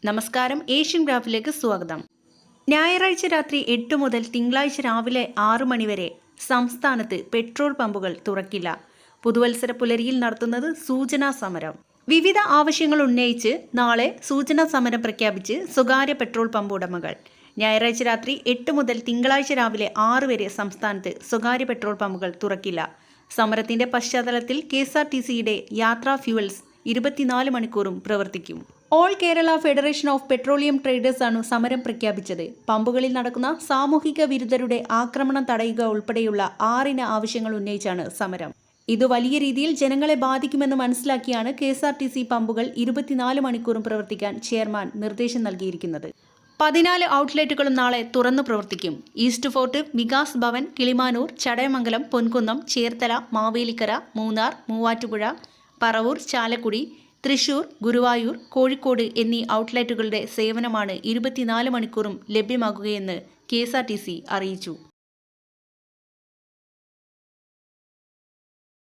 നമസ്കാരം, ഏഷ്യൻ ഗ്രാഫിലേക്ക് സ്വാഗതം. ഞായറാഴ്ച രാത്രി 8 മുതൽ തിങ്കളാഴ്ച രാവിലെ 6 മണിവരെ സംസ്ഥാനത്ത് പെട്രോൾ പമ്പുകൾ തുറക്കില്ല. പുതുവത്സര പുലരിയിൽ നടത്തുന്നത് സൂചനാ സമരം. വിവിധ ആവശ്യങ്ങൾ ഉന്നയിച്ച് നാളെ സൂചനാ സമരം പ്രഖ്യാപിച്ച് സ്വകാര്യ പെട്രോൾ പമ്പ് ഉടമകൾ. ഞായറാഴ്ച രാത്രി 8 മുതൽ തിങ്കളാഴ്ച രാവിലെ 6 വരെ സംസ്ഥാനത്ത് സ്വകാര്യ പെട്രോൾ പമ്പുകൾ തുറക്കില്ല. സമരത്തിന്റെ പശ്ചാത്തലത്തിൽ KSRTCയുടെ യാത്രാ ഫ്യൂവൽസ് 24 മണിക്കൂറും പ്രവർത്തിക്കും. All Kerala federation of petroleum traders ആണ് സമരം പ്രഖ്യാപിച്ചത്. പമ്പുകളിൽ നടക്കുന്ന സാമൂഹിക വിരുദ്ധരുടെ ആക്രമണം തടയുക ഉൾപ്പെടെയുള്ള 6 ആവശ്യങ്ങൾ ഉന്നയിച്ചാണ് സമരം. ഇത് വലിയ രീതിയിൽ ജനങ്ങളെ ബാധിക്കുമെന്ന് മനസ്സിലാക്കിയാണ് KSRTC പമ്പുകൾ 24 മണിക്കൂറും പ്രവർത്തിക്കാൻ ചെയർമാൻ നിർദ്ദേശം നൽകിയിരിക്കുന്നത്. 14 ഔട്ട്ലെറ്റുകളും നാളെ തുറന്നു പ്രവർത്തിക്കും. ഈസ്റ്റ് ഫോർട്ട്, വികാസ് ഭവൻ, കിളിമാനൂർ, ചടയമംഗലം, പൊൻകുന്നം, ചേർത്തല, മാവേലിക്കര, മൂന്നാർ, മൂവാറ്റുപുഴ, പറവൂർ, ചാലക്കുടി, തൃശൂർ, ഗുരുവായൂർ, കോഴിക്കോട് എന്നീ ഔട്ട്ലെറ്റുകളുടെ സേവനമാണ് 24 മണിക്കൂറും ലഭ്യമാകുകയെന്ന് KSRTC അറിയിച്ചു.